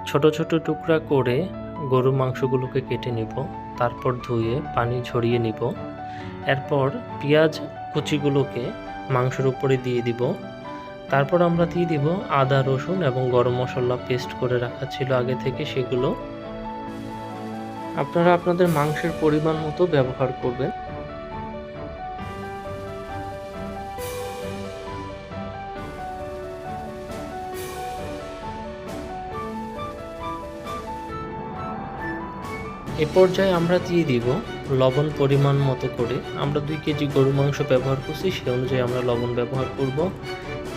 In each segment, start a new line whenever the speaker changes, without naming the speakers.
ছোট ছোট টুকরা করে গরুর মাংসগুলোকে কেটে নিব, তারপর ধুয়ে পানি ঝরিয়ে নিব। এরপর পেঁয়াজ কুচিগুলোকে মাংসের উপরে দিয়ে দিব। তারপর আমরা দিয়ে দিব আদা, রসুন এবং গরম মশলা পেস্ট করে রাখা ছিল আগে থেকে, সেগুলো আপনারা আপনাদের মাংসের পরিমাণ মতো ব্যবহার করবেন। এ পর্যায়ে আমরা দিয়ে দিব লবণ পরিমাণ মতো করে। আমরা 2 কেজি গরু মাংস ব্যবহার করছি, সেই অনুযায়ী আমরা লবণ ব্যবহার করব।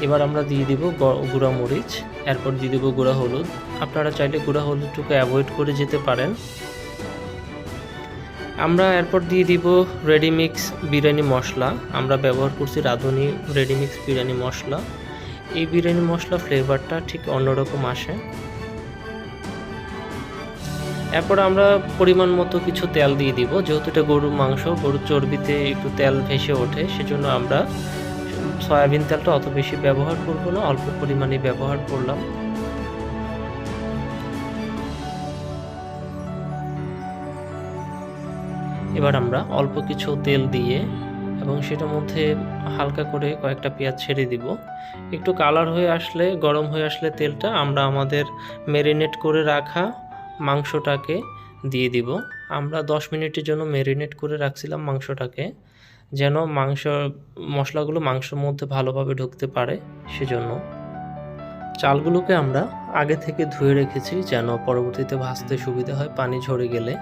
এবার আমরা দিয়ে দিব গুঁড়া মরিচ, এরপর দিয়ে দিব গুঁড়া হলুদ। আপনারা চাইলে গুঁড়া হলুদটুকু অ্যাভয়েড করে যেতে পারেন। আমরা এরপর দিয়ে দিব রেডিমিক্স বিরিয়ানি মশলা। আমরা ব্যবহার করছি রাঁধুনি রেডিমিক্স বিরিয়ানি মশলা। এই বিরিয়ানি মশলা ফ্লেভারটা ঠিক অন্যরকম আসে। এরপর আমরা পরিমাণ মতো কিছু তেল দিয়ে দিব, যেহেতু এটা গরুর মাংস, গরুর চর্বিতে একটু তেল ভেসে ওঠে, সেজন্য আমরা সয়াবিন তেলটা অত বেশি ব্যবহার করব না, অল্প পরিমাণে ব্যবহার করলাম। এবার আমরা অল্প কিছু তেল দিয়ে এবং সেটার মধ্যে হালকা করে কয়েকটা পেঁয়াজ ছেড়ে দিব। একটু কালার হয়ে আসলে, গরম হয়ে আসলে তেলটা, আমরা আমাদের ম্যারিনেট করে রাখা মাংসটাকে দিয়ে দিব। আমরা 10 মিনিটের জন্য ম্যারিনেট করে রাখছিলাম মাংসটাকে, যেন মশলাগুলো মাংসের মধ্যে ভালোভাবে ঢুকতে পারে, সেজন্য। চালগুলোকে আমরা আগে থেকে ধুয়ে রেখেছি যেন পরবর্তীতে ভাজতে সুবিধা হয় পানি ঝরে গেলে।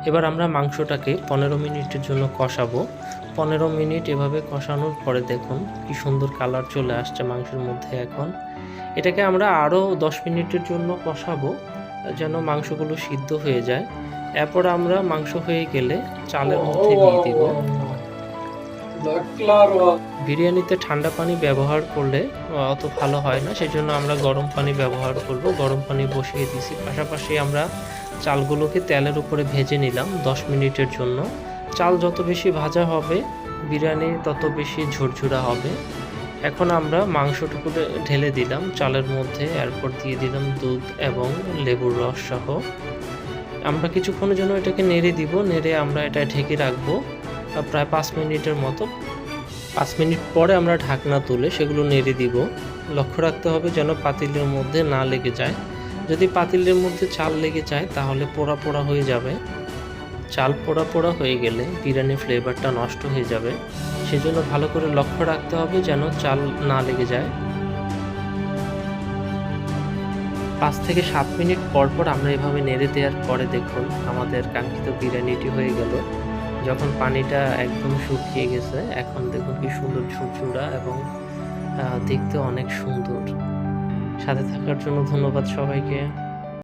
এবার আমরা মাংসটাকে 15 মিনিটের জন্য কষাবো। 15 মিনিট এভাবে কষানোর পরে দেখুন কি সুন্দর কালার চলে আসছে মাংসের মধ্যে। এখন এটাকে আমরা আরও 10 মিনিটের জন্য কষাবো যেন মাংসগুলো সিদ্ধ হয়ে যায়। এরপর আমরা মাংস হয়ে গেলে চালের মধ্যে দিয়ে দিব। বিরিয়ানিতে ঠান্ডা পানি ব্যবহার করলে অত ভালো হয় না, সেজন্য আমরা গরম পানি ব্যবহার করব। গরম পানি বসিয়ে দিয়েছি। পাশাপাশি আমরা চালগুলোকে তেলের উপরে ভেজে নিলাম 10 মিনিটের জন্য। চাল যত বেশি ভাজা হবে বিরিয়ানি তত বেশি ঝুরঝুরা হবে। এখন আমরা মাংসটুকু ঢেলে দিলাম চালের মধ্যে, এরপর দিয়ে দিলাম দুধ এবং লেবুর রস সহ। আমরা কিছুক্ষণের জন্য এটাকে নেড়ে দিব। নেড়ে আমরা এটা ঢেকে রাখবো প্রায় 5 মিনিটের মতো। 5 মিনিট পরে আমরা ঢাকনা তুলে সেগুলো নেড়ে দিব। লক্ষ্য রাখতে হবে যেন পাতিলের মধ্যে না লেগে যায়। যদি পাতিলের মধ্যে চাল লেগে যায় তাহলে পোড়া পোড়া হয়ে যাবে। চাল পোড়া পোড়া হয়ে গেলে বিরিয়ানির ফ্লেভারটা নষ্ট হয়ে যাবে, সেজন্য ভালো করে লক্ষ্য রাখতে হবে যেন চাল না লেগে যায়। 5 থেকে 7 মিনিট পর পর আমরা এভাবে নেড়ে দেওয়ার পরে দেখুন আমাদের কাঙ্ক্ষিত বিরিয়ানিটি হয়ে গেল। যখন পানিটা একদম শুকিয়ে গেছে, এখন দেখুন কি সুন্দর ঝুরঝুরা এবং দেখতে অনেক সুন্দর। সাথে থাকার জন্য ধন্যবাদ সবাইকে।